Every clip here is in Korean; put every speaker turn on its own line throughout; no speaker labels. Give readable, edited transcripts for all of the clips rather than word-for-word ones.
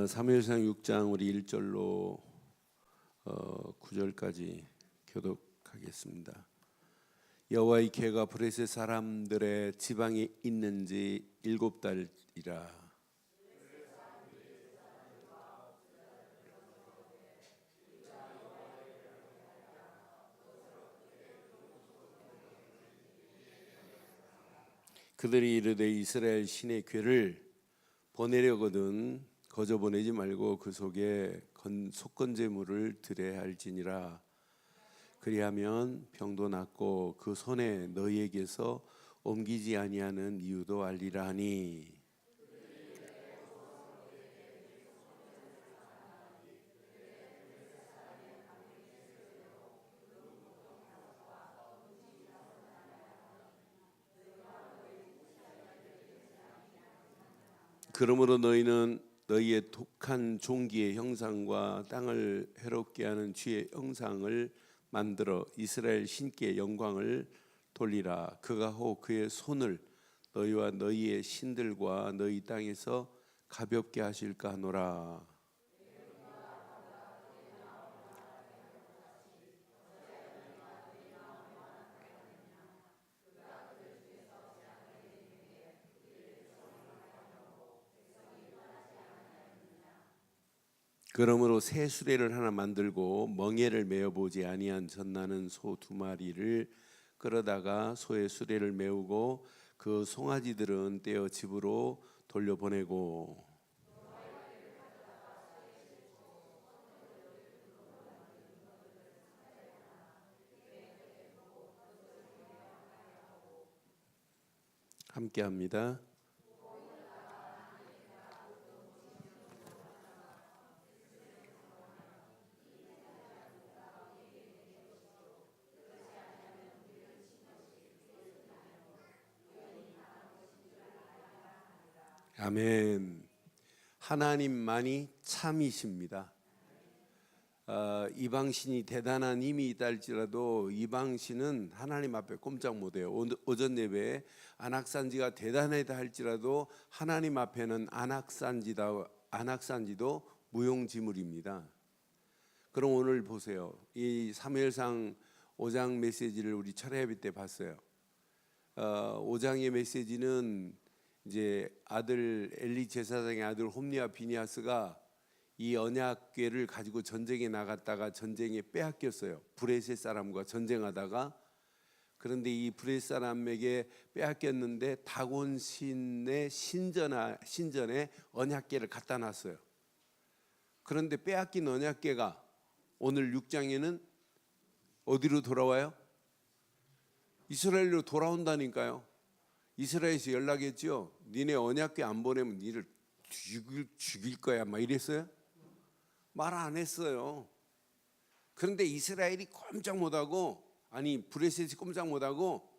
사무엘상 6장 우리 1절로 9절까지 교독하겠습니다. 여호와의 궤가 브레셋 사람들의 지방에 있는지 7달이라. 그들이 이르되 이스라엘 신의 궤를 보내려거든 거저 보내지 말고 그 속에 속건제물을 드려야 할지니라. 그리하면 병도 낫고 그 손에 너희에게서 옮기지 아니하는 이유도 알리라 하니. 그러므로 너희는 너희의 독한 종기의 형상과 땅을 해롭게 하는 쥐의 형상을 만들어 이스라엘 신께 영광을 돌리라. 그가 혹 그의 손을 너희와 너희의 신들과 너희 땅에서 가볍게 하실까 하노라. 그러므로 새 수레를 하나 만들고 멍에를 메어 보지 아니한 젖나는 소 2마리를 끌어다가 소의 수레를 메우고 그 송아지들은 떼어 집으로 돌려보내고. 함께합니다. 아멘. 하나님만이 참이십니다. 이방신이 대단한 힘이 있다 할지라도 이방신은 하나님 앞에 꼼짝 못해요. 오전 예배에 안악산지가 대단하다 할지라도 하나님 앞에는 안악산지도 무용지물입니다. 그럼 오늘 보세요. 이 사무엘상 5장 메시지를 우리 철야예배 때 봤어요. 5장의 메시지는 이제 아들 엘리 제사장의 아들 홈리와 비니하스가 이 언약궤를 가지고 전쟁에 나갔다가 전쟁에 빼앗겼어요. 브레셋 사람과 전쟁하다가. 그런데 이 브레셋 사람에게 빼앗겼는데 다곤 신의 신전에 언약궤를 갖다 놨어요. 그런데 빼앗긴 언약궤가 오늘 6장에는 어디로 돌아와요? 이스라엘로 돌아온다니까요. 이스라엘에서 연락했죠. 니네 언약궤 안 보내면 니를 죽일 거야 막 이랬어요? 말 안 했어요. 그런데 이스라엘이 꼼짝 못하고, 아니 브레셋이 꼼짝 못하고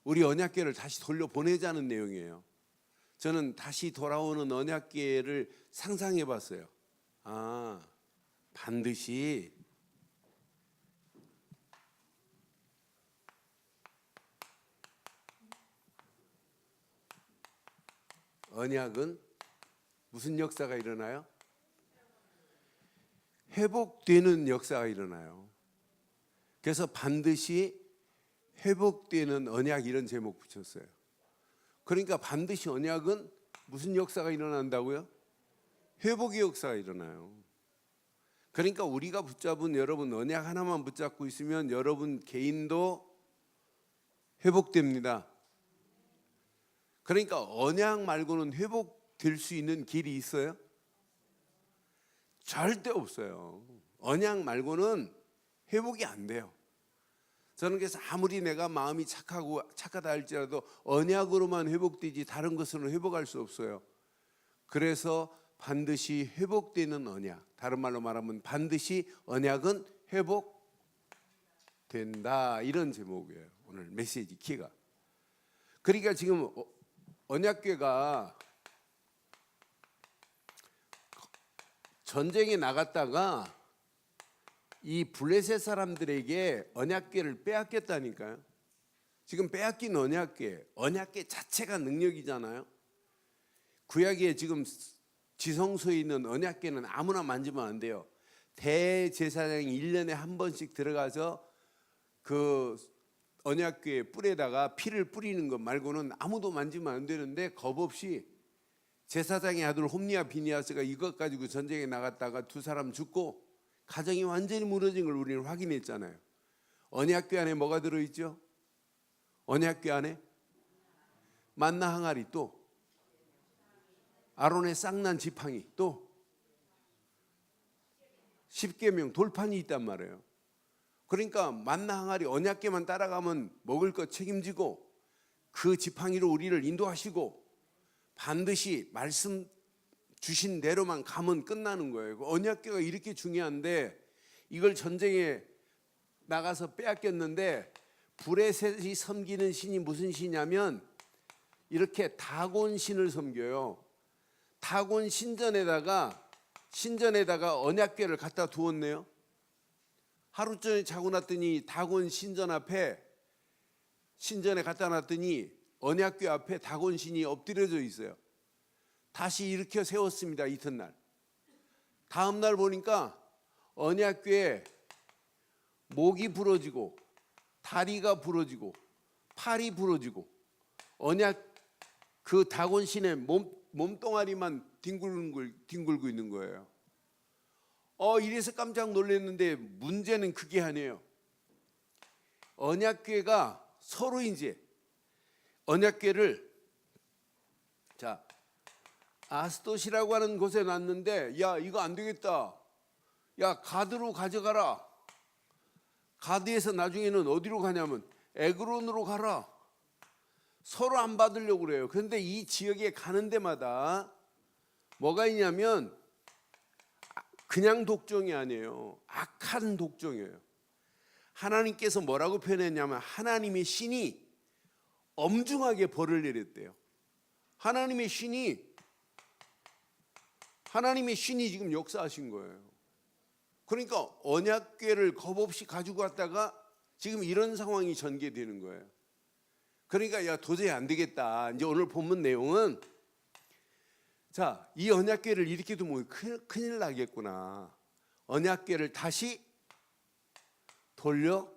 우리 언약궤를 다시 돌려보내자는 내용이에요. 저는 다시 돌아오는 언약궤를 상상해 봤어요. 반드시 언약은 무슨 역사가 일어나요? 회복되는 역사가 일어나요. 그래서 반드시 회복되는 언약 이런 제목 붙였어요. 그러니까 반드시 언약은 무슨 역사가 일어난다고요? 회복의 역사가 일어나요. 그러니까 우리가 붙잡은 여러분 언약 하나만 붙잡고 있으면 여러분 개인도 회복됩니다. 그러니까 언약 말고는 회복될 수 있는 길이 있어요? 절대 없어요. 언약 말고는 회복이 안 돼요. 저는 그래서 아무리 내가 마음이 착하다 할지라도 언약으로만 회복되지 다른 것으로는 회복할 수 없어요. 그래서 반드시 회복되는 언약, 다른 말로 말하면 반드시 언약은 회복된다, 이런 제목이에요. 오늘 메시지 키가. 그러니까 지금 언약궤가 전쟁에 나갔다가 이 블레셋 사람들에게 언약궤를 빼앗겼다니까요. 지금 빼앗긴 언약궤 자체가 능력이잖아요. 구약에 지금 지성소에 있는 언약궤는 아무나 만지면 안 돼요. 대제사장이 1년에 한 번씩 들어가서 그 언약궤 뿔에다가 피를 뿌리는 것 말고는 아무도 만지면 안 되는데, 겁 없이 제사장의 아들 홈니와 비니아스가 이것 가지고 전쟁에 나갔다가 두 사람 죽고 가정이 완전히 무너진 걸 우리는 확인했잖아요. 언약궤 안에 뭐가 들어있죠? 언약궤 안에 만나 항아리, 또 아론의 쌍난 지팡이, 또 십계명 돌판이 있단 말이에요. 그러니까 만나 항아리, 언약궤만 따라가면 먹을 것 책임지고 그 지팡이로 우리를 인도하시고 반드시 말씀 주신 대로만 가면 끝나는 거예요. 언약궤가 이렇게 중요한데 이걸 전쟁에 나가서 빼앗겼는데, 브레셋이 섬기는 신이 무슨 신이냐면 이렇게 다곤 신을 섬겨요. 다곤 신전에다가 언약궤를 갖다 두었네요. 하루 전에 자고 났더니 다곤 신전 앞에, 신전에 갖다 놨더니 언약궤 앞에 다곤 신이 엎드려져 있어요. 다시 일으켜 세웠습니다. 이튿날. 다음 날 보니까 언약궤에 목이 부러지고 다리가 부러지고 팔이 부러지고 언약 그 다곤 신의 몸뚱아리만 뒹굴고 있는 거예요. 이래서 깜짝 놀랐는데 문제는 그게 아니에요. 언약궤가 서로 이제 언약궤를 아스돗이라고 하는 곳에 놨는데, 야 이거 안 되겠다, 야 가드로 가져가라. 가드에서 나중에는 어디로 가냐면 에그론으로 가라. 서로 안 받으려고 그래요. 그런데 이 지역에 가는 데마다 뭐가 있냐면 그냥 독종이 아니에요. 악한 독종이에요. 하나님께서 뭐라고 표현했냐면 하나님의 신이 엄중하게 벌을 내렸대요. 하나님의 신이 지금 역사하신 거예요. 그러니까 언약궤를 겁 없이 가지고 왔다가 지금 이런 상황이 전개되는 거예요. 그러니까 야 도저히 안 되겠다. 이제 오늘 본문 내용은 이 언약궤를 이렇게 두면 큰일 나겠구나. 언약궤를 다시 돌려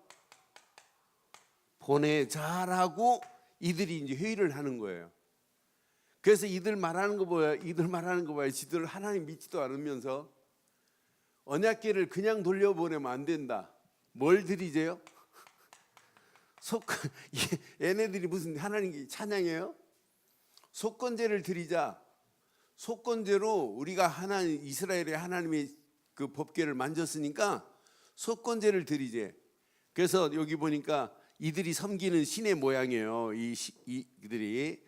보내자라고 이들이 이제 회의를 하는 거예요. 그래서 이들 말하는 거 봐요. 지들 하나님 믿지도 않으면서 언약궤를 그냥 돌려보내면 안 된다. 뭘 드리재요? 얘네들이 무슨 하나님 찬양이에요? 속건제를 드리자. 속건제로 우리가 이스라엘의 하나님의 그 법궤를 만졌으니까 속건제를 드리재. 그래서 여기 보니까 이들이 섬기는 신의 모양이에요. 이들이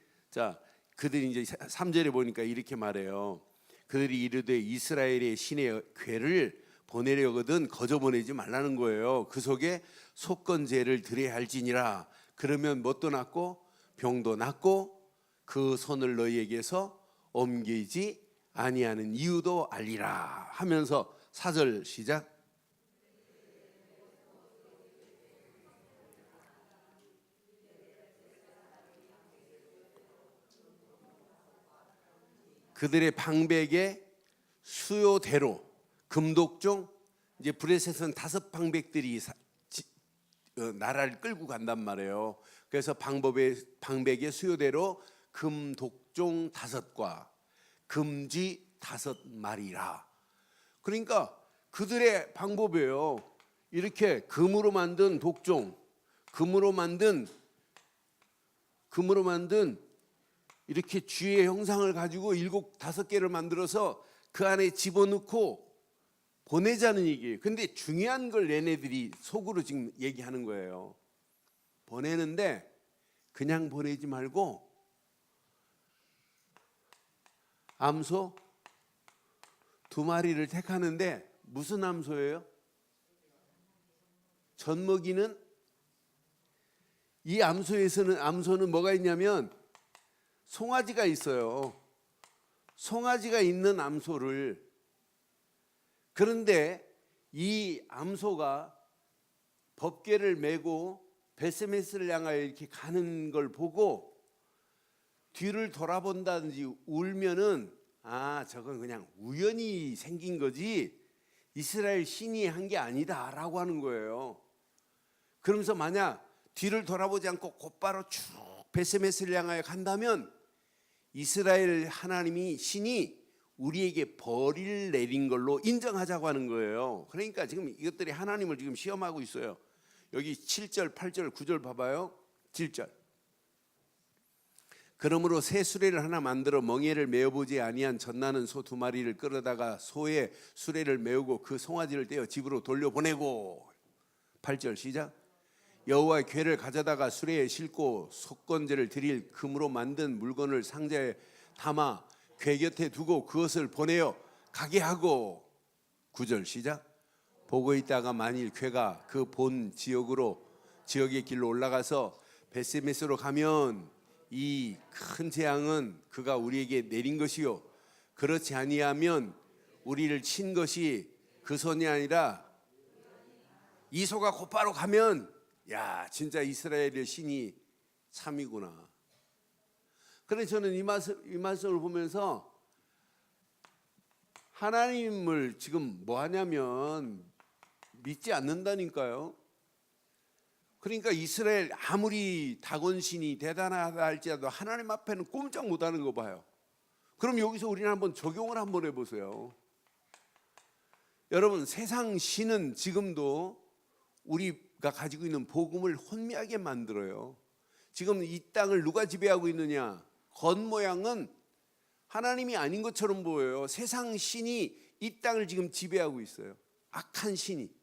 그들이 이제 3절에 보니까 이렇게 말해요. 그들이 이르되 이스라엘의 신의 궤를 보내려거든 거저 보내지 말라는 거예요. 그 속에 속건제를 드려야 할지니라. 그러면 뭣도 낫고 병도 낫고 그 손을 너희에게서 옮기지 아니하는 이유도 알리라 하면서 4절 시작. 그들의 방백의 수요대로 금독종, 이제 브레셋은 5 방백들이 나라를 끌고 간단 말이에요. 그래서 방백의 수요대로 금독종 5과 금쥐 5마리라. 그러니까 그들의 방법이에요. 이렇게 금으로 만든 독종, 금으로 만든 이렇게 쥐의 형상을 가지고 5개를 만들어서 그 안에 집어넣고 보내자는 얘기예요. 근데 중요한 걸 얘네들이 속으로 지금 얘기하는 거예요. 보내는데 그냥 보내지 말고 암소 2마리를 택하는데 무슨 암소예요? 젖먹이는 이 암소는 뭐가 있냐면 송아지가 있어요. 송아지가 있는 암소를, 그런데 이 암소가 법궤를 메고 베스메스를 향하여 이렇게 가는 걸 보고 뒤를 돌아본다든지 울면은 저건 그냥 우연히 생긴 거지 이스라엘 신이 한 게 아니다라고 하는 거예요. 그러면서 만약 뒤를 돌아보지 않고 곧바로 쭉 베세메스를 향하여 간다면 이스라엘 하나님이 신이 우리에게 벌을 내린 걸로 인정하자고 하는 거예요. 그러니까 지금 이것들이 하나님을 지금 시험하고 있어요. 여기 7절, 8절, 9절 봐봐요. 7절. 그러므로 새 수레를 하나 만들어 멍에를 메어보지 아니한 젖나는 소 2마리를 끌어다가 소의 수레를 메우고 그 송아지를 떼어 집으로 돌려보내고. 8절 시작. 여호와의 궤를 가져다가 수레에 싣고 속건제를 드릴 금으로 만든 물건을 상자에 담아 궤 곁에 두고 그것을 보내어 가게 하고. 9절 시작. 보고 있다가 만일 궤가 그 본 지역의 길로 올라가서 베세메스로 가면 이 큰 재앙은 그가 우리에게 내린 것이요 그렇지 아니하면 우리를 친 것이 그 손이 아니라 이 소가 곧바로 가면 야 진짜 이스라엘의 신이 참이구나. 그래서 저는 이 말씀을 보면서 하나님을 지금 뭐 하냐면 믿지 않는다니까요. 그러니까 이스라엘 아무리 다곤신이 대단하다 할지라도 하나님 앞에는 꼼짝 못하는 거 봐요. 그럼 여기서 우리는 한번 적용을 한번 해보세요. 여러분 세상 신은 지금도 우리가 가지고 있는 복음을 혼미하게 만들어요. 지금 이 땅을 누가 지배하고 있느냐? 겉모양은 하나님이 아닌 것처럼 보여요. 세상 신이 이 땅을 지금 지배하고 있어요. 악한 신이.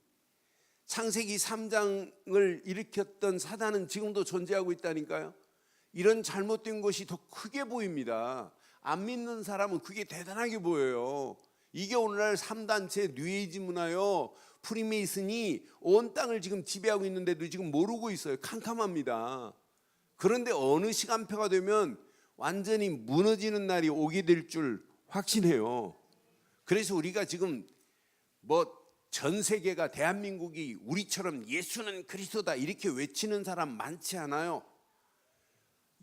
창세기 3장을 일으켰던 사단은 지금도 존재하고 있다니까요. 이런 잘못된 것이 더 크게 보입니다. 안 믿는 사람은 그게 대단하게 보여요. 이게 오늘날 3단체 뉴에이지 문화요, 프리메이슨이 온 땅을 지금 지배하고 있는데도 지금 모르고 있어요. 캄캄합니다. 그런데 어느 시간표가 되면 완전히 무너지는 날이 오게 될 줄 확신해요. 그래서 우리가 지금 전 세계가 대한민국이 우리처럼 예수는 그리스도다 이렇게 외치는 사람 많지 않아요.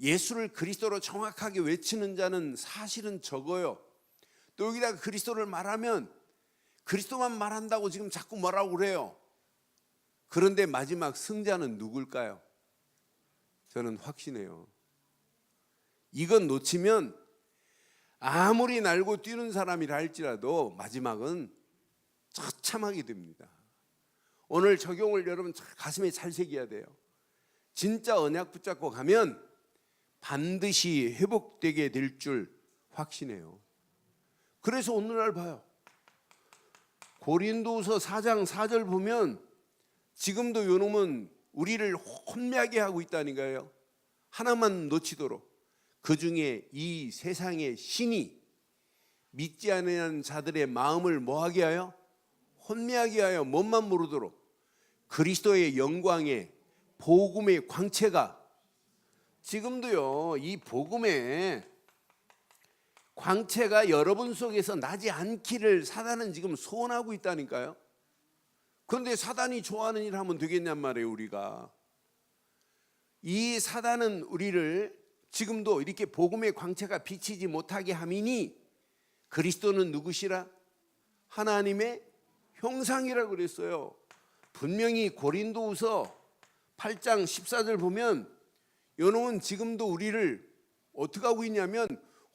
예수를 그리스도로 정확하게 외치는 자는 사실은 적어요. 또 여기다가 그리스도를 말하면 그리스도만 말한다고 지금 자꾸 뭐라고 그래요. 그런데 마지막 승자는 누굴까요? 저는 확신해요. 이건 놓치면 아무리 날고 뛰는 사람이라 할지라도 마지막은 처참하게 됩니다. 오늘 적용을 여러분 가슴에 잘 새겨야 돼요. 진짜 언약 붙잡고 가면 반드시 회복되게 될 줄 확신해요. 그래서 오늘날 봐요. 고린도후서 4장 4절 보면 지금도 요놈은 우리를 혼미하게 하고 있다니까요. 하나만 놓치도록. 그 중에 이 세상의 신이 믿지 않는 자들의 마음을 뭐하게 하여? 혼미하게 하여 뭔만 모르도록 그리스도의 영광의 복음의 광채가 지금도요 이 복음의 광채가 여러분 속에서 나지 않기를 사단은 지금 소원하고 있다니까요. 그런데 사단이 좋아하는 일 하면 되겠냔 말이에요. 우리가 이 사단은 우리를 지금도 이렇게 복음의 광채가 비치지 못하게 함이니 그리스도는 누구시라? 하나님의 형상이라고 그랬어요. 분명히 고린도후서 8장 14절 보면 요놈은 지금도 우리를 어떻게 하고 있냐면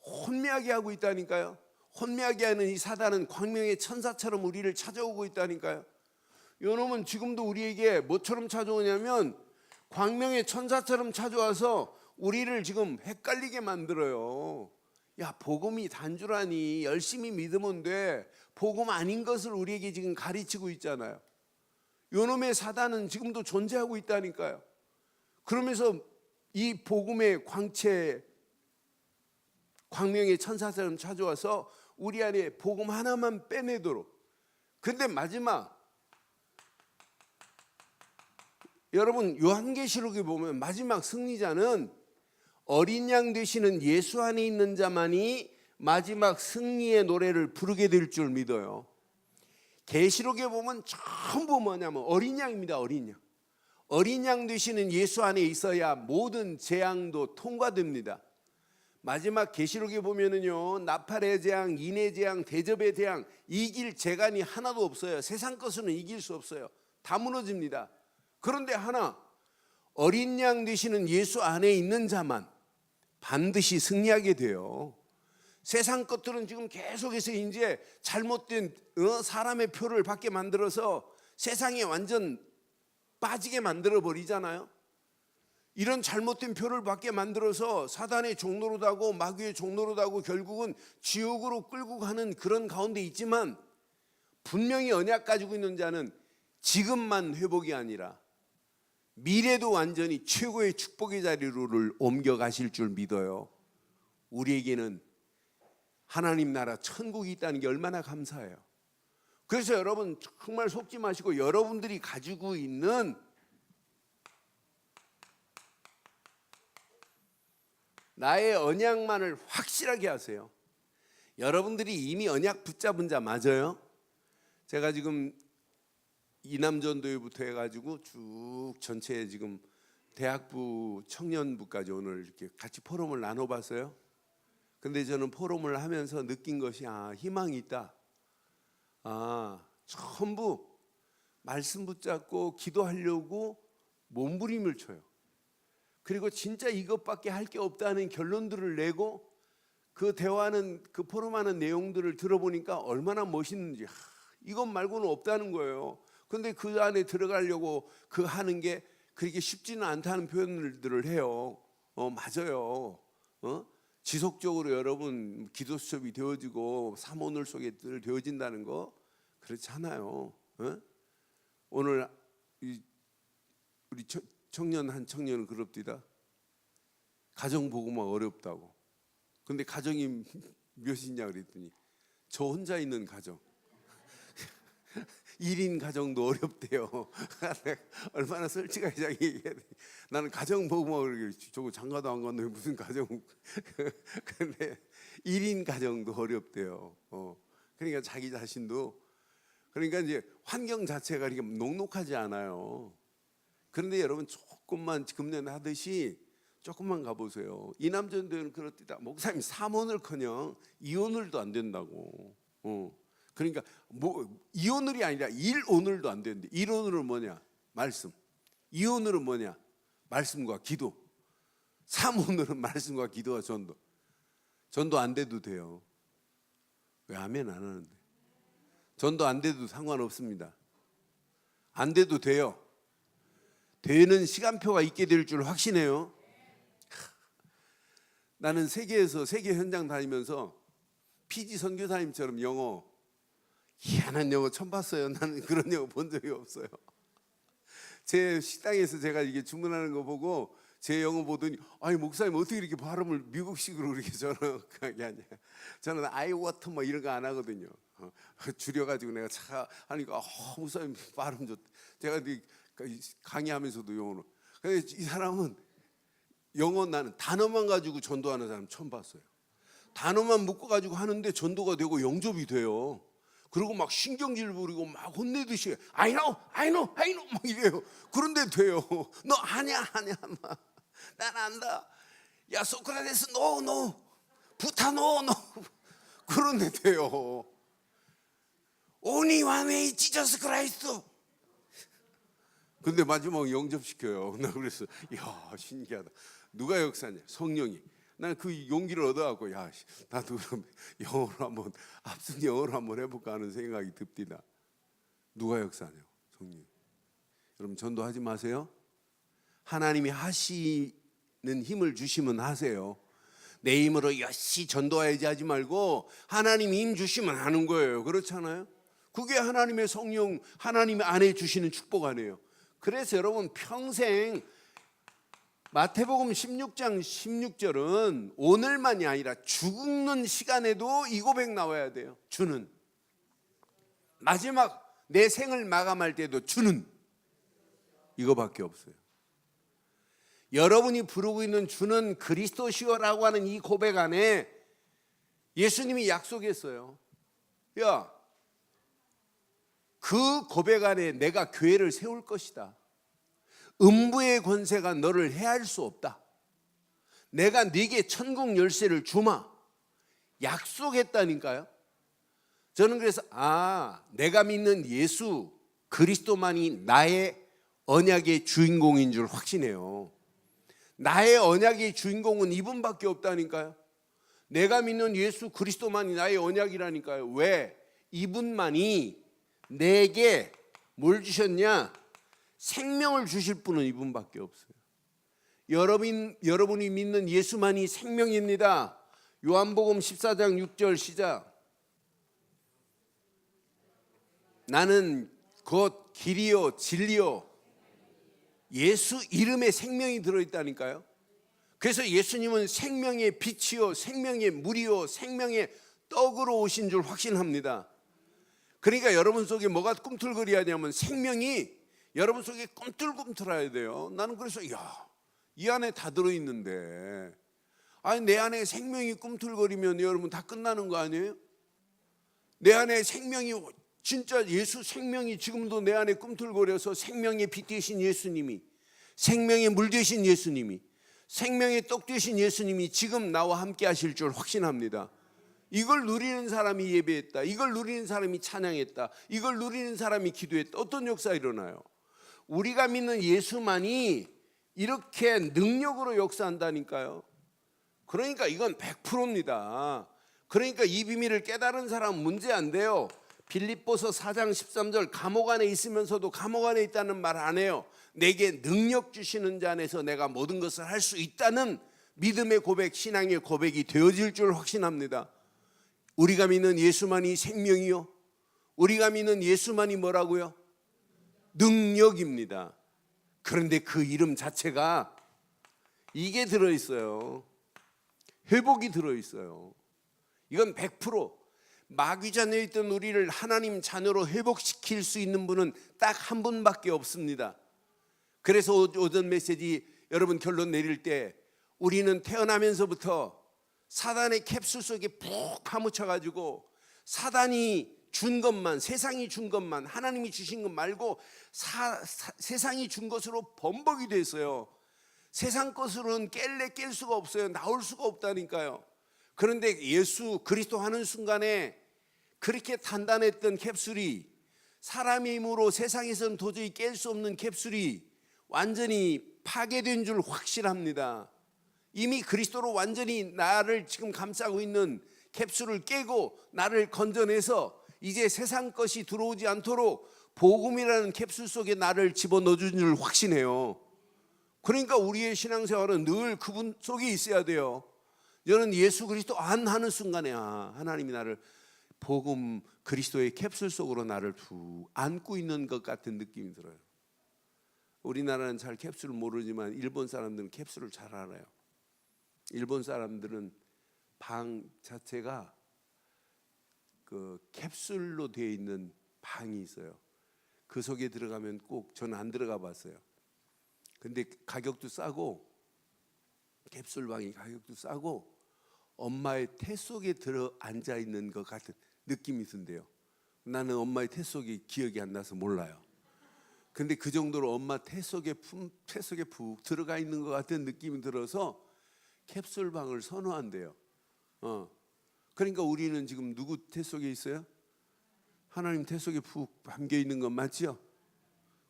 혼미하게 하고 있다니까요. 혼미하게 하는 이 사단은 광명의 천사처럼 우리를 찾아오고 있다니까요. 요놈은 지금도 우리에게 뭐처럼 찾아오냐면 광명의 천사처럼 찾아와서 우리를 지금 헷갈리게 만들어요. 야, 복음이 단주라니 열심히 믿으면 돼. 복음 아닌 것을 우리에게 지금 가르치고 있잖아요. 요놈의 사단은 지금도 존재하고 있다니까요. 그러면서 이 복음의 광채, 광명의 천사처럼 찾아와서 우리 안에 복음 하나만 빼내도록. 근데 마지막 여러분 요한계시록에 보면 마지막 승리자는 어린 양 되시는 예수 안에 있는 자만이 마지막 승리의 노래를 부르게 될 줄 믿어요. 계시록에 보면 전부 뭐냐면 어린 양입니다. 어린 양. 어린 양 되시는 예수 안에 있어야 모든 재앙도 통과됩니다. 마지막 계시록에 보면은요, 나팔의 재앙, 인의 재앙, 대접의 재앙, 이길 재간이 하나도 없어요. 세상 것은 이길 수 없어요. 다 무너집니다. 그런데 하나, 어린 양 되시는 예수 안에 있는 자만 반드시 승리하게 돼요. 세상 것들은 지금 계속해서 이제 잘못된 사람의 표를 받게 만들어서 세상에 완전 빠지게 만들어 버리잖아요. 이런 잘못된 표를 받게 만들어서 사단의 종로로 하고 마귀의 종로로 하고 결국은 지옥으로 끌고 가는 그런 가운데 있지만, 분명히 언약 가지고 있는 자는 지금만 회복이 아니라 미래도 완전히 최고의 축복의 자리로를 옮겨가실 줄 믿어요. 우리에게는 하나님 나라 천국이 있다는 게 얼마나 감사해요. 그래서 여러분 정말 속지 마시고 여러분들이 가지고 있는 나의 언약만을 확실하게 하세요. 여러분들이 이미 언약 붙잡은 자 맞아요? 제가 지금 이남전도회부터 해가지고 쭉 전체 지금 대학부 청년부까지 오늘 이렇게 같이 포럼을 나눠봤어요. 근데 저는 포럼을 하면서 느낀 것이 희망이 있다. 전부 말씀 붙잡고 기도하려고 몸부림을 쳐요. 그리고 진짜 이것밖에 할 게 없다는 결론들을 내고 그 대화는 그 포럼하는 내용들을 들어보니까 얼마나 멋있는지 이것 말고는 없다는 거예요. 그런데 그 안에 들어가려고 그 하는 게 그렇게 쉽지는 않다는 표현들을 해요. 맞아요. 지속적으로 여러분 기도 수첩이 되어지고 사모늘 속에 되어진다는 거 그렇잖아요. 오늘 우리 청년 한 청년은 그럽디다. 가정 보고만 어렵다고. 근데 가정이 몇이냐 그랬더니 저 혼자 있는 가정 1인 가정도 어렵대요. 얼마나 솔직하게 얘기해야 돼. 나는 가정 보고만 그러게 저거 장가도 안 갔는데 무슨 가정. 근데 1인 가정도 어렵대요. 그러니까 자기 자신도, 그러니까 이제 환경 자체가 이렇게 녹록하지 않아요. 그런데 여러분 조금만 금년하듯이 조금만 가보세요. 이남전도는 그렇다. 목사님 삼오늘커녕 이오늘도 안 된다고. 그러니까 뭐 이오늘이 아니라 일오늘도 안 되는데, 일오늘은 뭐냐? 말씀. 이오늘은 뭐냐? 말씀과 기도. 삼오늘은 말씀과 기도와 전도. 전도 안 돼도 돼요. 왜 아멘 안 하는데? 전도 안 돼도 상관없습니다. 안 돼도 돼요. 되는 시간표가 있게 될 줄 확신해요. 나는 세계에서 세계 현장 다니면서 피지 선교사님처럼 영어, 희한한 영어 처음 봤어요. 나는 그런 영어 본 적이 없어요. 제 식당에서 제가 이게 주문하는 거 보고 제 영어 보더니 아니 목사님 어떻게 이렇게 발음을 미국식으로 이렇게 저런하게 하냐. 저는 I what 뭐 이런 거 안 하거든요. 줄여가지고 내가 차 하니까 목사님 발음 좋다. 제가 강의하면서도 영어로. 근데 이 사람은 영어, 나는 단어만 가지고 전도하는 사람 처음 봤어요. 단어만 묶어가지고 하는데 전도가 되고 영접이 돼요. 그리고 막 신경질 부리고 막 혼내듯이 I know 막 이래요. 그런데 돼요. 너 아냐 막. 난 안다. 야 소크라테스 no 부타 no 그런데 돼요. Only one way Jesus Christ. 근데 마지막에 영접시켜요. 나 그래서 야 신기하다. 누가 역사냐? 성령이. 난 그 용기를 얻어갖고 야 나도 그럼 영어로 한번 앞선 영어로 한번 해볼까 하는 생각이 듭니다. 누가 역사냐? 성령. 여러분 전도하지 마세요. 하나님이 하시는 힘을 주시면 하세요. 내 힘으로 열심히 전도해야지 하지 말고 하나님이 힘 주시면 하는 거예요. 그렇잖아요? 그게 하나님의 성령, 하나님 안에 주시는 축복 아니에요. 그래서 여러분 평생 마태복음 16장 16절은 오늘만이 아니라 죽는 시간에도 이 고백 나와야 돼요. 주는. 마지막 내 생을 마감할 때도 주는. 이거밖에 없어요. 여러분이 부르고 있는 주는 그리스도시오라고 하는 이 고백 안에 예수님이 약속했어요. 야, 그 고백 안에 내가 교회를 세울 것이다. 음부의 권세가 너를 해할 수 없다. 내가 네게 천국 열쇠를 주마 약속했다니까요. 저는 그래서 내가 믿는 예수 그리스도만이 나의 언약의 주인공인 줄 확신해요. 나의 언약의 주인공은 이분밖에 없다니까요. 내가 믿는 예수 그리스도만이 나의 언약이라니까요. 왜? 이분만이 내게 뭘 주셨냐? 생명을 주실 분은 이분밖에 없어요. 여러분이 믿는 예수만이 생명입니다. 요한복음 14장 6절 시작. 나는 곧 길이요 진리요. 예수 이름에 생명이 들어있다니까요. 그래서 예수님은 생명의 빛이요 생명의 물이요 생명의 떡으로 오신 줄 확신합니다. 그러니까 여러분 속에 뭐가 꿈틀거려야 되냐면 생명이 여러분 속에 꿈틀꿈틀해야 돼요. 나는 그래서 이 안에 다 들어있는데 내 안에 생명이 꿈틀거리면 여러분 다 끝나는 거 아니에요? 내 안에 생명이 진짜 예수 생명이 지금도 내 안에 꿈틀거려서 생명의 빛 되신 예수님이, 생명의 물 되신 예수님이, 생명의 떡 되신 예수님이 지금 나와 함께 하실 줄 확신합니다. 이걸 누리는 사람이 예배했다, 이걸 누리는 사람이 찬양했다, 이걸 누리는 사람이 기도했다. 어떤 역사가 일어나요? 우리가 믿는 예수만이 이렇게 능력으로 역사한다니까요. 그러니까 이건 100%입니다. 그러니까 이 비밀을 깨달은 사람은 문제 안 돼요. 빌립보서 4장 13절 감옥 안에 있으면서도 감옥 안에 있다는 말 안 해요. 내게 능력 주시는 자 안에서 내가 모든 것을 할 수 있다는 믿음의 고백, 신앙의 고백이 되어질 줄 확신합니다. 우리가 믿는 예수만이 생명이요, 우리가 믿는 예수만이 뭐라고요? 능력입니다. 그런데 그 이름 자체가 이게 들어있어요. 회복이 들어있어요. 이건 100% 마귀 자녀에 있던 우리를 하나님 자녀로 회복시킬 수 있는 분은 딱 한 분밖에 없습니다. 그래서 오전 메시지 여러분 결론 내릴 때 우리는 태어나면서부터 사단의 캡슐 속에 푹 파묻혀가지고 사단이 준 것만, 세상이 준 것만, 하나님이 주신 것 말고 세상이 준 것으로 범벅이 됐어요. 세상 것으로는 깰 수가 없어요. 나올 수가 없다니까요. 그런데 예수 그리스도 하는 순간에 그렇게 단단했던 캡슐이 사람의 힘으로 세상에서는 도저히 깰 수 없는 캡슐이 완전히 파괴된 줄 확실합니다. 이미 그리스도로 완전히 나를 지금 감싸고 있는 캡슐을 깨고 나를 건져내서 이제 세상 것이 들어오지 않도록 복음이라는 캡슐 속에 나를 집어넣어준 줄 확신해요. 그러니까 우리의 신앙생활은 늘 그분 속에 있어야 돼요. 저는 예수 그리스도 안 하는 순간에 하나님이 나를 복음 그리스도의 캡슐 속으로 나를 안고 있는 것 같은 느낌이 들어요. 우리나라는 잘 캡슐을 모르지만 일본 사람들은 캡슐을 잘 알아요. 일본 사람들은 방 자체가 그 캡슐로 되어 있는 방이 있어요. 그 속에 들어가면 꼭, 저는 안 들어가 봤어요. 근데 가격도 싸고, 캡슐방이 가격도 싸고 엄마의 태 속에 들어 앉아 있는 것 같은 느낌이 든대요. 나는 엄마의 태 속이 기억이 안 나서 몰라요. 근데 그 정도로 엄마 태 속에 푹 들어가 있는 것 같은 느낌이 들어서 캡슐방을 선호한대요. 그러니까 우리는 지금 누구 태 속에 있어요? 하나님 태 속에 푹 담겨 있는 건 맞죠?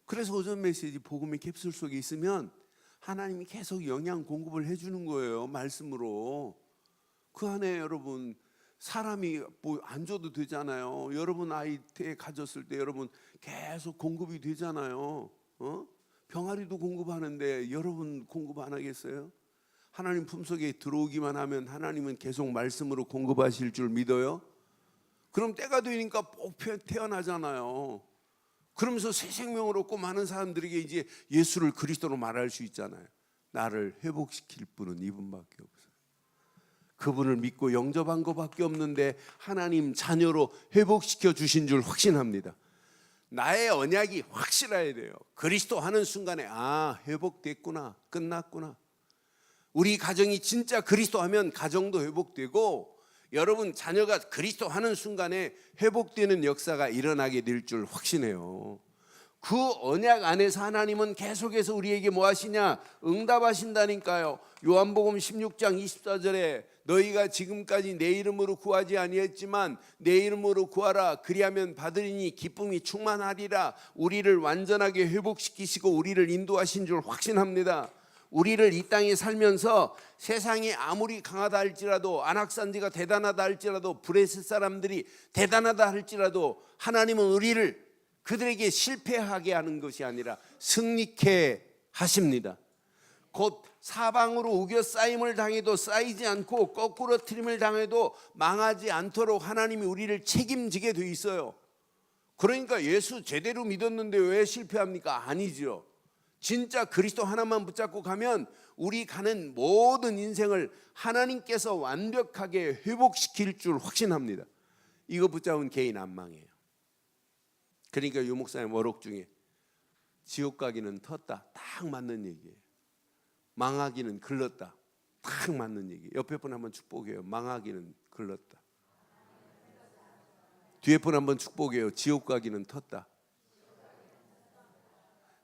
그래서 오전 메시지 복음의 캡슐 속에 있으면 하나님이 계속 영양 공급을 해주는 거예요. 말씀으로. 그 안에 여러분 사람이 뭐 안 줘도 되잖아요. 여러분 아이 가졌을 때 여러분 계속 공급이 되잖아요. 병아리도 공급하는데 여러분 공급 안 하겠어요? 하나님 품속에 들어오기만 하면 하나님은 계속 말씀으로 공급하실 줄 믿어요? 그럼 때가 되니까 꼭 태어나잖아요. 그러면서 새 생명을 얻고 많은 사람들에게 이제 예수를 그리스도로 말할 수 있잖아요. 나를 회복시킬 분은 이분밖에 없어요. 그분을 믿고 영접한 것밖에 없는데 하나님 자녀로 회복시켜 주신 줄 확신합니다. 나의 언약이 확실해야 돼요. 그리스도 하는 순간에 회복됐구나, 끝났구나. 우리 가정이 진짜 그리스도 하면 가정도 회복되고, 여러분 자녀가 그리스도 하는 순간에 회복되는 역사가 일어나게 될 줄 확신해요. 그 언약 안에서 하나님은 계속해서 우리에게 뭐 하시냐? 응답하신다니까요. 요한복음 16장 24절에 너희가 지금까지 내 이름으로 구하지 아니했지만 내 이름으로 구하라. 그리하면 받으리니 기쁨이 충만하리라. 우리를 완전하게 회복시키시고 우리를 인도하신 줄 확신합니다. 우리를 이 땅에 살면서 세상이 아무리 강하다 할지라도, 안악산지가 대단하다 할지라도, 브레스 사람들이 대단하다 할지라도 하나님은 우리를 그들에게 실패하게 하는 것이 아니라 승리케 하십니다. 곧 사방으로 우겨싸임을 당해도 쌓이지 않고 거꾸로 트림을 당해도 망하지 않도록 하나님이 우리를 책임지게 돼 있어요. 그러니까 예수 제대로 믿었는데 왜 실패합니까? 아니죠. 진짜 그리스도 하나만 붙잡고 가면 우리 가는 모든 인생을 하나님께서 완벽하게 회복시킬 줄 확신합니다. 이거 붙잡은 개인 안 망해요. 그러니까 유 목사님 어록 중에 지옥 가기는 텄다, 딱 맞는 얘기예요. 망하기는 글렀다, 딱 맞는 얘기. 옆에 분 한번 축복해요. 망하기는 글렀다. 뒤에 분 한번 축복해요. 지옥 가기는 텄다.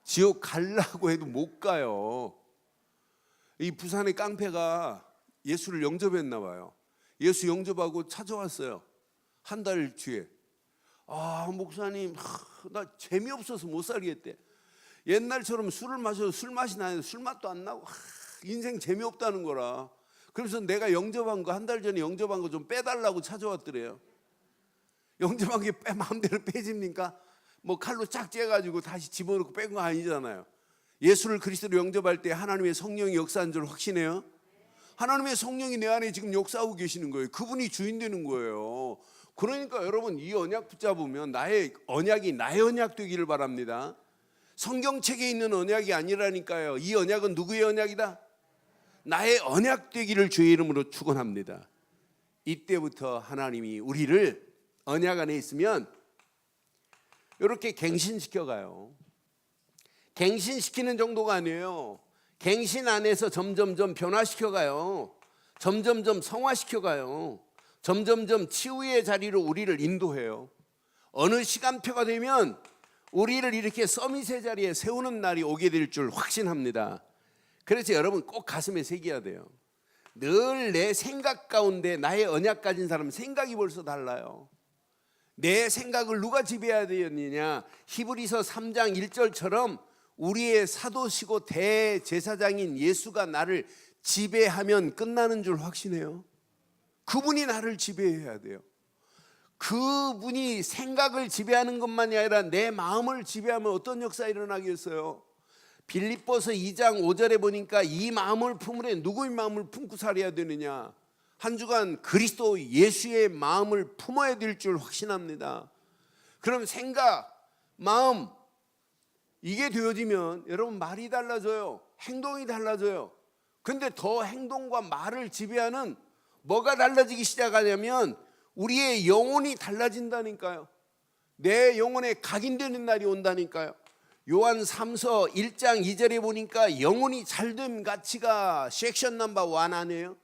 지옥 가려고 해도 못 가요. 이 부산의 깡패가 예수를 영접했나 봐요. 예수 영접하고 찾아왔어요. 한 달 뒤에. 목사님, 나 재미없어서 못 살겠대. 옛날처럼 술을 마셔도 술 맛이 나는데 술 맛도 안 나고 인생 재미없다는 거라. 그래서 내가 영접한 거, 한 달 전에 영접한 거 좀 빼달라고 찾아왔더래요. 영접한 게 마음대로 빼집니까? 뭐 칼로 쫙 째가지고 다시 집어넣고 뺀 거 아니잖아요. 예수를 그리스도로 영접할 때 하나님의 성령이 역사한 줄 확신해요? 하나님의 성령이 내 안에 지금 역사하고 계시는 거예요. 그분이 주인 되는 거예요. 그러니까 여러분, 이 언약 붙잡으면 나의 언약이 나의 언약 되기를 바랍니다. 성경책에 있는 언약이 아니라니까요. 이 언약은 누구의 언약이다? 나의 언약 되기를 주의 이름으로 축원합니다. 이때부터 하나님이 우리를 언약 안에 있으면 이렇게 갱신시켜가요. 갱신시키는 정도가 아니에요. 갱신 안에서 점점점 변화시켜가요. 점점점 성화시켜가요. 점점점 치유의 자리로 우리를 인도해요. 어느 시간표가 되면 우리를 이렇게 서밋의 자리에 세우는 날이 오게 될 줄 확신합니다. 그래서 여러분 꼭 가슴에 새겨야 돼요. 늘 내 생각 가운데 나의 언약 가진 사람은 생각이 벌써 달라요. 내 생각을 누가 지배해야 되느냐? 히브리서 3장 1절처럼 우리의 사도시고 대제사장인 예수가 나를 지배하면 끝나는 줄 확신해요. 그분이 나를 지배해야 돼요. 그분이 생각을 지배하는 것만이 아니라 내 마음을 지배하면 어떤 역사가 일어나겠어요? 빌립보서 2장 5절에 보니까 이 마음을 품으래. 누구의 마음을 품고 살아야 되느냐? 한 주간 그리스도 예수의 마음을 품어야 될 줄 확신합니다. 그럼 생각, 마음 이게 되어지면 여러분 말이 달라져요. 행동이 달라져요. 근데 더 행동과 말을 지배하는 뭐가 달라지기 시작하냐면 우리의 영혼이 달라진다니까요. 내 영혼에 각인되는 날이 온다니까요. 요한 3서 1장 2절에 보니까 영혼이 잘된 가치가 섹션 넘버 1 아니에요?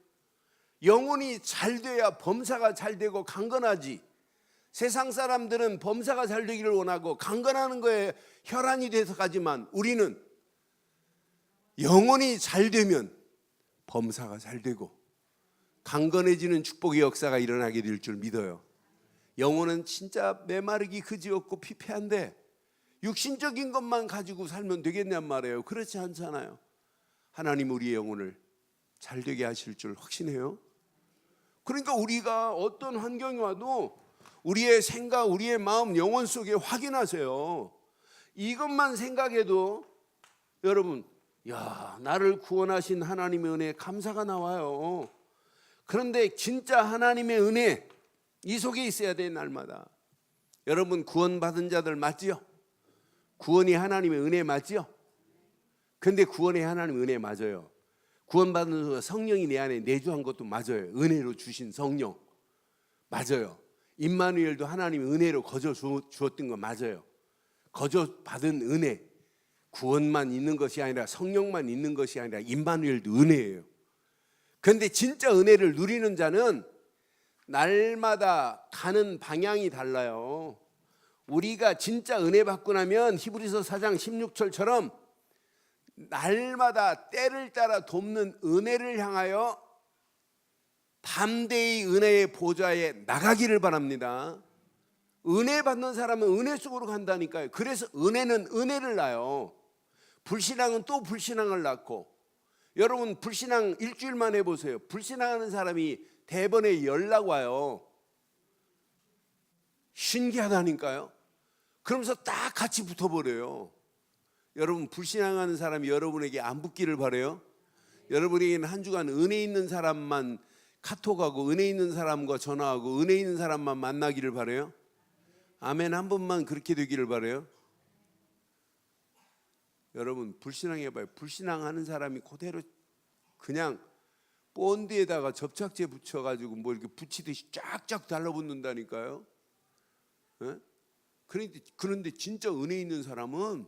영혼이 잘 돼야 범사가 잘 되고 강건하지. 세상 사람들은 범사가 잘 되기를 원하고 강건하는 거에 혈안이 돼서 가지만 우리는 영혼이 잘 되면 범사가 잘 되고 강건해지는 축복의 역사가 일어나게 될 줄 믿어요. 영혼은 진짜 메마르기 그지없고 피폐한데 육신적인 것만 가지고 살면 되겠냔 말이에요. 그렇지 않잖아요. 하나님 우리의 영혼을 잘 되게 하실 줄 확신해요. 그러니까 우리가 어떤 환경이 와도 우리의 생각, 우리의 마음, 영혼 속에 확인하세요. 이것만 생각해도 여러분, 나를 구원하신 하나님의 은혜에 감사가 나와요. 그런데 진짜 하나님의 은혜 이 속에 있어야 돼. 날마다. 여러분 구원받은 자들 맞지요? 구원이 하나님의 은혜 맞지요? 근데 구원이 하나님의 은혜 맞아요. 구원받은 성령이 내 안에 내주한 것도 맞아요. 은혜로 주신 성령 맞아요. 임마누엘도 하나님의 은혜로 거저 주었던 거 맞아요. 거저 받은 은혜, 구원만 있는 것이 아니라 성령만 있는 것이 아니라 임마누엘도 은혜예요. 그런데 진짜 은혜를 누리는 자는 날마다 가는 방향이 달라요. 우리가 진짜 은혜 받고 나면 히브리서 4장 16절처럼 날마다 때를 따라 돕는 은혜를 향하여 담대히 은혜의 보좌에 나가기를 바랍니다. 은혜 받는 사람은 은혜 속으로 간다니까요. 그래서 은혜는 은혜를 낳아요. 불신앙은 또 불신앙을 낳고, 여러분 불신앙 일주일만 해보세요. 불신앙하는 사람이 대번에 연락 와요. 신기하다니까요. 그러면서 딱 같이 붙어버려요. 여러분 불신앙하는 사람이 여러분에게 안 붙기를 바라요. 여러분에게는 한 주간 은혜 있는 사람만 카톡하고 은혜 있는 사람과 전화하고 은혜 있는 사람만 만나기를 바라요. 아멘. 한 번만 그렇게 되기를 바라요. 여러분 불신앙해봐요. 불신앙하는 사람이 그대로 그냥 본드에다가 접착제 붙여가지고 뭐 이렇게 붙이듯이 쫙쫙 달라붙는다니까요. 네? 그런데 진짜 은혜 있는 사람은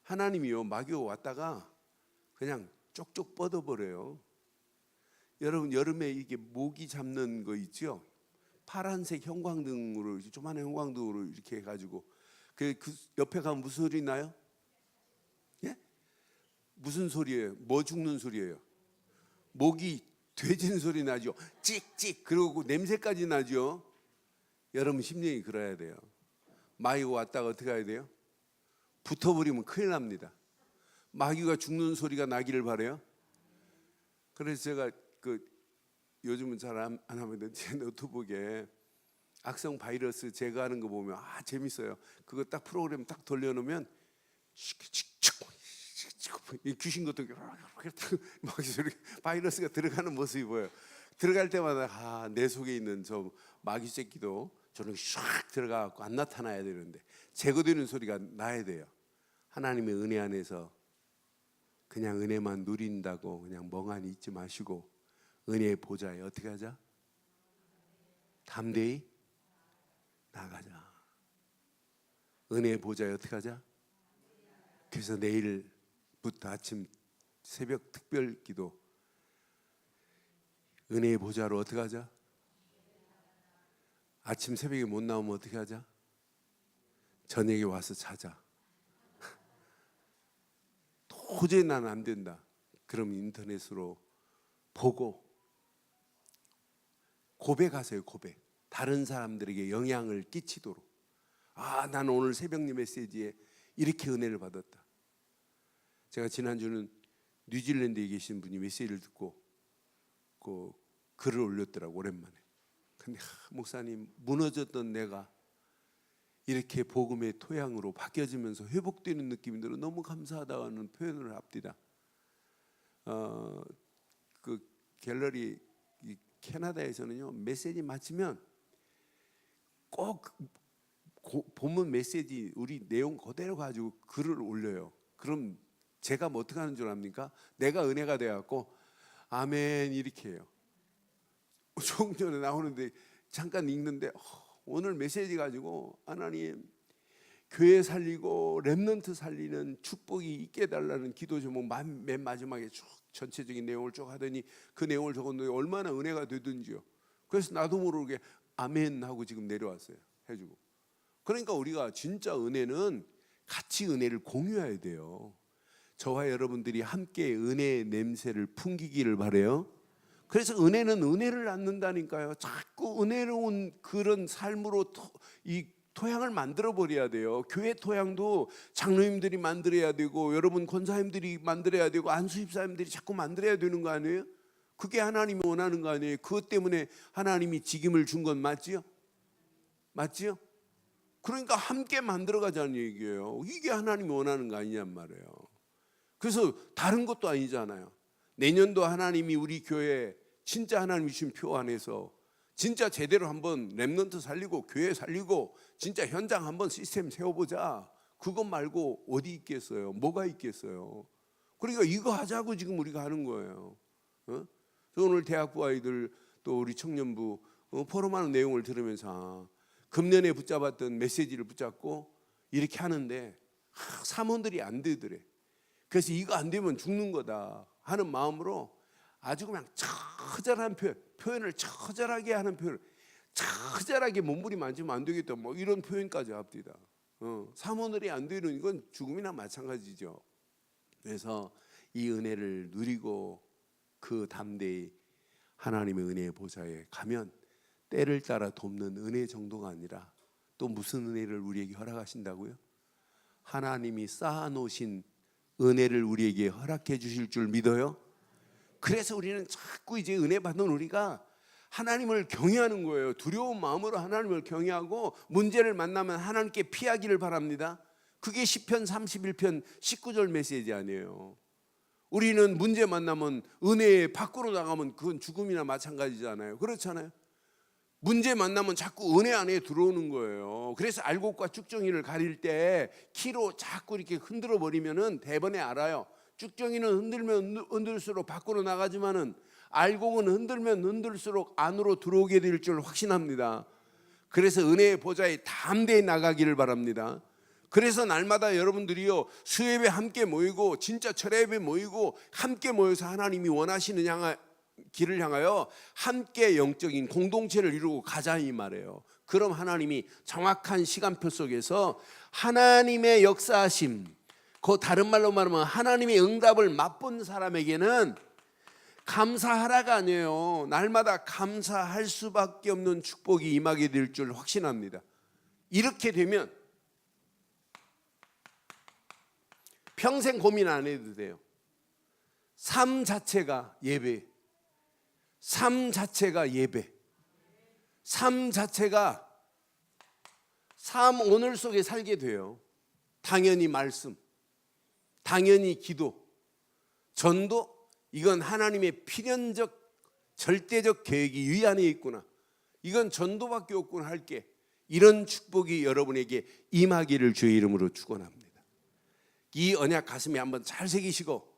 하나님이요 마귀가 왔다가 그냥 쪽쪽 뻗어버려요. 여러분 여름에 이게 모기 잡는 거 있죠? 파란색 형광등으로 조그마한 형광등으로 이렇게 해가지고 그 옆에 가면 무슨 소리 나요? 예? 무슨 소리예요? 뭐 죽는 소리예요? 모기 돼지는 소리 나죠. 찍찍 그러고 냄새까지 나죠. 여러분 심령이 그래야 돼요. 마귀가 왔다가 어떻게 해야 돼요? 붙어버리면 큰일 납니다. 마귀가 죽는 소리가 나기를 바라요. 그래서 제가 요즘은 잘 안 하면 제 노트북에 악성 바이러스 제거하는 거 보면 재밌어요. 그거 딱 프로그램 딱 돌려놓으면 귀신 같은 게 막 이렇게 바이러스가 들어가는 모습이 보여요. 들어갈 때마다 내 속에 있는 저 마귀 새끼도 저는 샥 들어가고 안 나타나야 되는데 제거되는 소리가 나야 돼요. 하나님의 은혜 안에서 그냥 은혜만 누린다고 그냥 멍하니 있지 마시고 은혜의 보좌에 어떻게 하자? 담대히 나가자. 은혜의 보좌에 어떻게 하자? 그래서 내일부터 아침 새벽 특별 기도 은혜의 보좌로 어떻게 하자? 아침 새벽에 못 나오면 어떻게 하자? 저녁에 와서 자자. 도저히 난 안 된다. 그럼 인터넷으로 보고 고백하세요. 고백. 다른 사람들에게 영향을 끼치도록. 난 오늘 새벽 메시지에 이렇게 은혜를 받았다. 제가 지난주는 뉴질랜드에 계신 분이 메시지를 듣고 글을 올렸더라고. 오랜만에. 근데 목사님 무너졌던 내가 이렇게 복음의 토양으로 바뀌어지면서 회복되는 느낌이 들어 너무 감사하다는 표현을 합니다. 그 갤러리 캐나다에서는요 메시지 마치면 꼭 본문 메시지 우리 내용 그대로 가지고 글을 올려요. 그럼 제가 뭐 어떻게 하는 줄 압니까? 내가 은혜가 돼갖고 아멘 이렇게 해요. 조금 전에 나오는데 잠깐 읽는데 오늘 메시지 가지고 하나님 교회 살리고 렘넌트 살리는 축복이 있게 해달라는 기도 제목 맨 마지막에 쭉 전체적인 내용을 쭉 하더니 그 내용을 적었는데 얼마나 은혜가 되든지요. 그래서 나도 모르게 아멘 하고 지금 내려왔어요. 해주고. 그러니까 우리가 진짜 은혜는 같이 은혜를 공유해야 돼요. 저와 여러분들이 함께 은혜의 냄새를 풍기기를 바라요. 그래서 은혜는 은혜를 낳는다니까요. 자꾸 은혜로운 그런 삶으로 이 토양을 만들어 버려야 돼요. 교회 토양도 장로님들이 만들어야 되고 여러분 권사님들이 만들어야 되고 안수집사님들이 자꾸 만들어야 되는 거 아니에요? 그게 하나님이 원하는 거 아니에요? 그것 때문에 하나님이 직임을 준 건 맞지요? 맞지요? 그러니까 함께 만들어가자는 얘기예요. 이게 하나님이 원하는 거 아니냔 말이에요. 그래서 다른 것도 아니잖아요. 내년도 하나님이 우리 교회 진짜 하나님이 주신 표 안에서 진짜 제대로 한번 렘넌트 살리고 교회 살리고 진짜 현장 한번 시스템 세워보자. 그것 말고 어디 있겠어요? 뭐가 있겠어요? 그러니까 이거 하자고 지금 우리가 하는 거예요. 오늘 대학부 아이들 또 우리 청년부 포럼하는 내용을 들으면서 금년에 붙잡았던 메시지를 붙잡고 이렇게 하는데 사모들이 안 되더래. 그래서 이거 안 되면 죽는 거다 하는 마음으로 아주 그냥 처절한 표현을 처절하게 하는 표현, 처절하게 몸부림 안 치면 안 되겠다 뭐 이런 표현까지 합니다. 사모늘이 안 되는 이건 죽음이나 마찬가지죠. 그래서 이 은혜를 누리고 그 담대히 하나님의 은혜의 보좌에 가면 때를 따라 돕는 은혜 정도가 아니라 또 무슨 은혜를 우리에게 허락하신다고요? 하나님이 쌓아놓으신 은혜를 우리에게 허락해 주실 줄 믿어요? 그래서 우리는 자꾸 이제 은혜 받는 우리가 하나님을 경외하는 거예요. 두려운 마음으로 하나님을 경외하고 문제를 만나면 하나님께 피하기를 바랍니다. 그게 시편 31편 19절 메시지 아니에요. 우리는 문제 만나면 은혜 밖으로 나가면 그건 죽음이나 마찬가지잖아요. 그렇잖아요. 문제 만나면 자꾸 은혜 안에 들어오는 거예요. 그래서 알곡과 쭉정이를 가릴 때 키로 자꾸 이렇게 흔들어 버리면은 대번에 알아요. 쭉정이는 흔들면 흔들수록 밖으로 나가지만은 알곡은 흔들면 흔들수록 안으로 들어오게 될 줄 확신합니다. 그래서 은혜의 보좌에 담대히 나가기를 바랍니다. 그래서 날마다 여러분들이요 수예배 함께 모이고 진짜 철야예배 모이고 함께 모여서 하나님이 원하시는 길을 향하여 함께 영적인 공동체를 이루고 가자 이 말이에요. 그럼 하나님이 정확한 시간표 속에서 하나님의 역사하심, 그 다른 말로 말하면 하나님의 응답을 맛본 사람에게는 감사하라가 아니에요. 날마다 감사할 수밖에 없는 축복이 임하게 될 줄 확신합니다. 이렇게 되면 평생 고민 안 해도 돼요. 삶 자체가 예배, 삶 자체가 예배, 삶 자체가 삶 오늘 속에 살게 돼요. 당연히 말씀, 당연히 기도, 전도, 이건 하나님의 필연적 절대적 계획이 위 안에 있구나. 이건 전도밖에 없구나 할게. 이런 축복이 여러분에게 임하기를 주의 이름으로 축원합니다. 이 언약 가슴에 한번 잘 새기시고,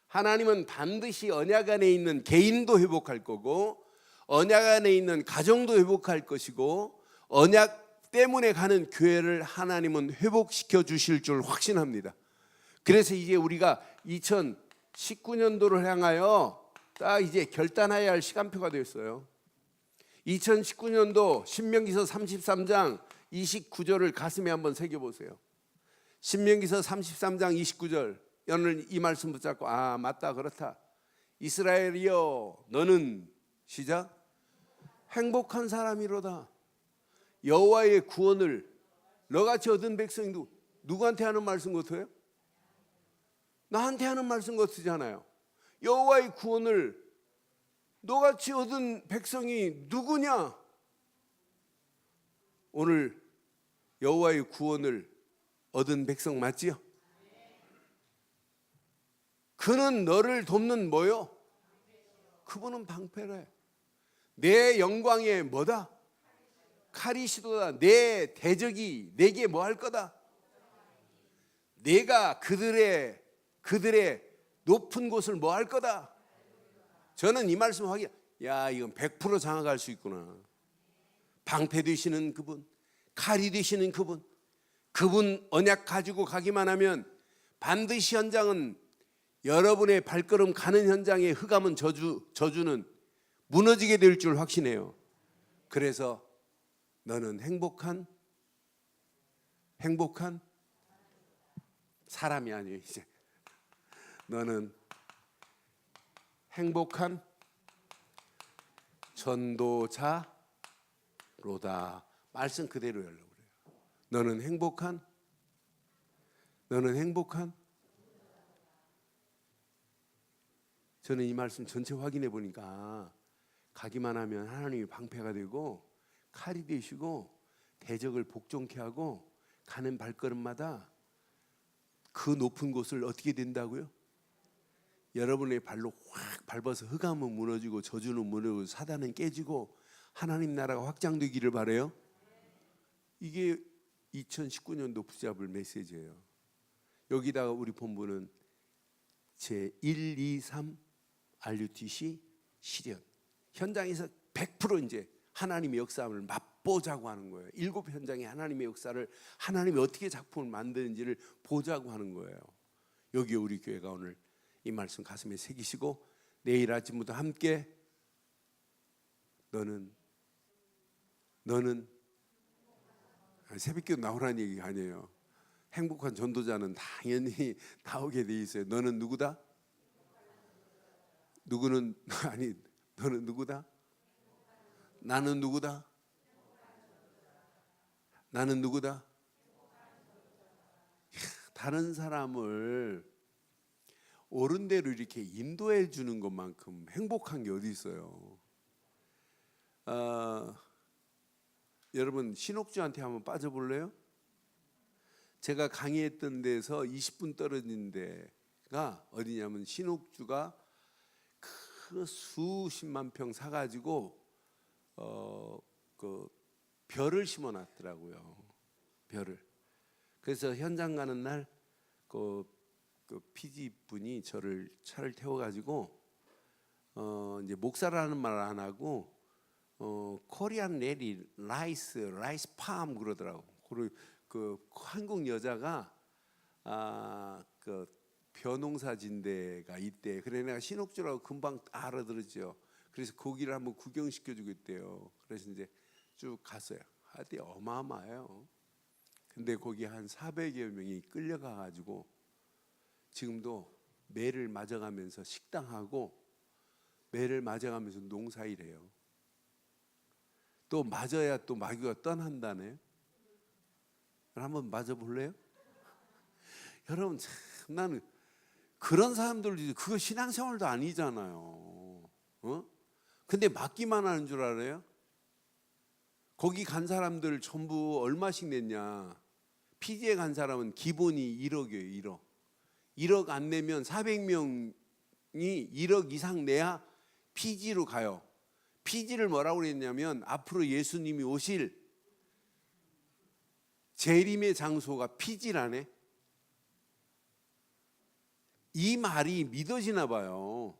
하나님은 반드시 언약 안에 있는 개인도 회복할 거고 언약 안에 있는 가정도 회복할 것이고 언약 때문에 가는 교회를 하나님은 회복시켜 주실 줄 확신합니다. 그래서 이제 우리가 2019년도를 향하여 딱 이제 결단해야 할 시간표가 되었어요. 2019년도 신명기서 33장 29절을 가슴에 한번 새겨보세요. 신명기서 33장 29절, 오늘 이 말씀 붙잡고 아 맞다 그렇다. 이스라엘이여 너는 시작 행복한 사람이로다. 여호와의 구원을 너같이 얻은 백성이 누구한테 하는 말씀 같아요? 나한테 하는 말씀 같으잖아요. 여호와의 구원을 너같이 얻은 백성이 누구냐? 오늘 여호와의 구원을 얻은 백성 맞지요? 그는 너를 돕는 뭐요? 그분은 방패래. 내 영광의 뭐다? 카리시도다. 내 대적이 내게 뭐 할 거다? 내가 그들의 높은 곳을 뭐 할 거다? 저는 이 말씀 확인. 야, 이건 100% 장악할 수 있구나. 방패 되시는 그분, 칼이 되시는 그분, 그분 언약 가지고 가기만 하면 반드시 현장은 여러분의 발걸음 가는 현장의 흑암은 저주는 무너지게 될 줄 확신해요. 그래서 너는 행복한 사람이 아니에요. 이제 너는 행복한 전도자로다. 말씀 그대로 열려고 그래요. 너는 행복한 저는 이 말씀 전체 확인해 보니까 가기만 하면 하나님이 방패가 되고 칼이 되시고 대적을 복종케 하고 가는 발걸음마다 그 높은 곳을 어떻게 된다고요? 여러분의 발로 확 밟아서 흑암은 무너지고 저주는 무너지고 사단은 깨지고 하나님 나라가 확장되기를 바라요. 이게 2019년도 붙잡을 메시지예요. 여기다가 우리 본부는 제 1, 2, 3 RUTC 실현 현장에서 100% 이제 하나님의 역사를 맛보자고 하는 거예요. 7 현장의 하나님의 역사를 하나님이 어떻게 작품을 만드는지를 보자고 하는 거예요. 여기 우리 교회가 오늘 이 말씀 가슴에 새기시고 내일 아침부터 함께 너는 너는 새벽기도 나오라는 얘기가 아니에요. 행복한 전도자는 당연히 나오게 돼 있어요. 너는 누구다? 누구는 아니 너는 누구다? 나는 누구다? 나는 누구다? 다른 사람을 옳은 대로 이렇게 인도해 주는 것만큼 행복한 게 어디 있어요? 여러분 신옥주한테 한번 빠져볼래요? 제가 강의했던 데서 20분 떨어진 데가 어디냐면 신옥주가 그 수십만 평 사가지고 그 별을 심어놨더라고요. 별을. 그래서 현장 가는 날 그 피지 분이 저를 차를 태워가지고 이제 목사라는 말 안 하고 코리안 레디 라이스 팜 그러더라고. 그리고 그 한국 여자가 그 벼농사 진 데가 있대. 그래 내가 신옥주라고 금방 알아들었죠. 그래서 거기를 한번 구경시켜주고 있대요. 그래서 이제 쭉 갔어요. 하여튼 어마어마해요. 근데 거기 한 400여 명이 끌려가 가지고 지금도 매를 맞아가면서 식당하고 매를 맞아가면서 농사일해요. 또 맞아야 또 마귀가 떠난다네. 한번 맞아볼래요? 여러분 참 나는 그런 사람들도 그거 신앙생활도 아니잖아요. 근데 맞기만 하는 줄 알아요? 거기 간 사람들 전부 얼마씩 냈냐? 피지에 간 사람은 기본이 1억이에요. 1억. 1억 안 내면 400명이 1억 이상 내야 피지로 가요. 피지를 뭐라고 그랬냐면 앞으로 예수님이 오실 재림의 장소가 피지라네. 이 말이 믿어지나 봐요.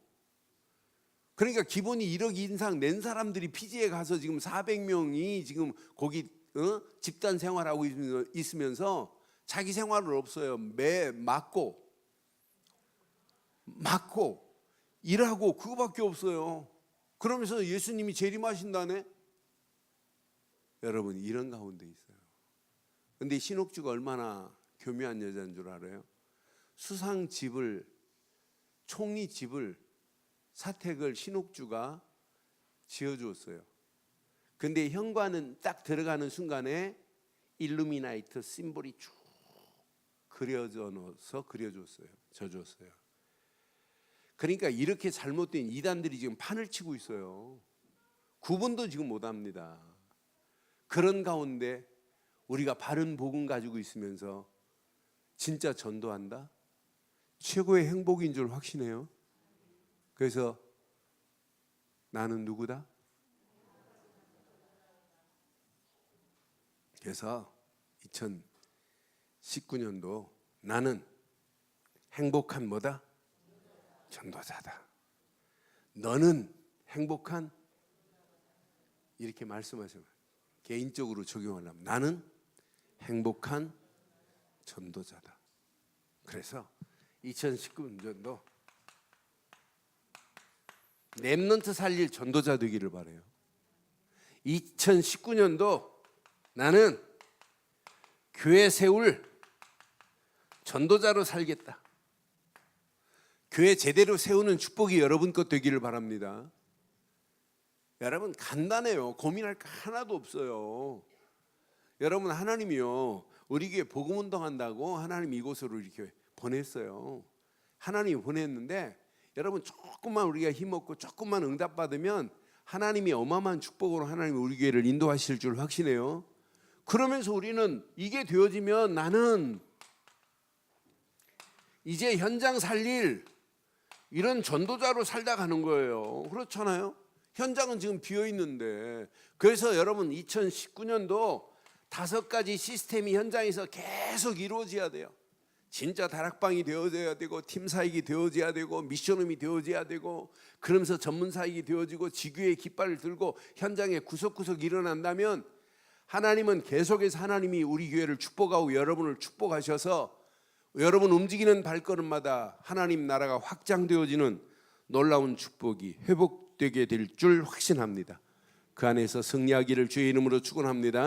그러니까 기본이 1억 이상 낸 사람들이 피지에 가서 지금 400명이 지금 거기 집단 생활하고 있으면서 자기 생활은 없어요. 매 맞고 일하고 그거밖에 없어요. 그러면서 예수님이 재림하신다네. 여러분 이런 가운데 있어요. 근데 신옥주가 얼마나 교묘한 여자인 줄 알아요? 수상 집을 총리 집을 사택을 신옥주가 지어주었어요. 근데 현관은 딱 들어가는 순간에 일루미나이트 심볼이 쭉 그려줬어요. 져줬어요. 그러니까 이렇게 잘못된 이단들이 지금 판을 치고 있어요. 구분도 지금 못합니다. 그런 가운데 우리가 바른 복음 가지고 있으면서 진짜 전도한다? 최고의 행복인 줄 확신해요. 그래서 나는 누구다? 그래서 2019년도 나는 행복한 뭐다? 전도자다. 너는 행복한 이렇게 말씀하시면 개인적으로 적용하려면 나는 행복한 전도자다. 그래서 2019년도 렘넌트 살릴 전도자 되기를 바라요. 2019년도 나는 교회 세울 전도자로 살겠다. 교회 제대로 세우는 축복이 여러분 것 되기를 바랍니다. 여러분 간단해요. 고민할 거 하나도 없어요. 여러분 하나님이요 우리 교회 복음 운동한다고 하나님 이곳으로 이렇게 보냈어요. 하나님이 보냈는데 여러분 조금만 우리가 힘없고 조금만 응답받으면 하나님이 어마어마한 축복으로 하나님이 우리 교회를 인도하실 줄 확신해요. 그러면서 우리는 이게 되어지면 나는 이제 현장 살릴 이런 전도자로 살다 가는 거예요. 그렇잖아요. 현장은 지금 비어 있는데. 그래서 여러분 2019년도 5가지 시스템이 현장에서 계속 이루어져야 돼요. 진짜 다락방이 되어져야 되고 팀 사역이 되어져야 되고 미션홈이 되어져야 되고 그러면서 전문 사역이 되어지고 지교의 깃발을 들고 현장에 구석구석 일어난다면 하나님은 계속해서 하나님이 우리 교회를 축복하고 여러분을 축복하셔서 여러분 움직이는 발걸음마다 하나님 나라가 확장되어지는 놀라운 축복이 회복되게 될 줄 확신합니다. 그 안에서 승리하기를 주의 이름으로 축원합니다.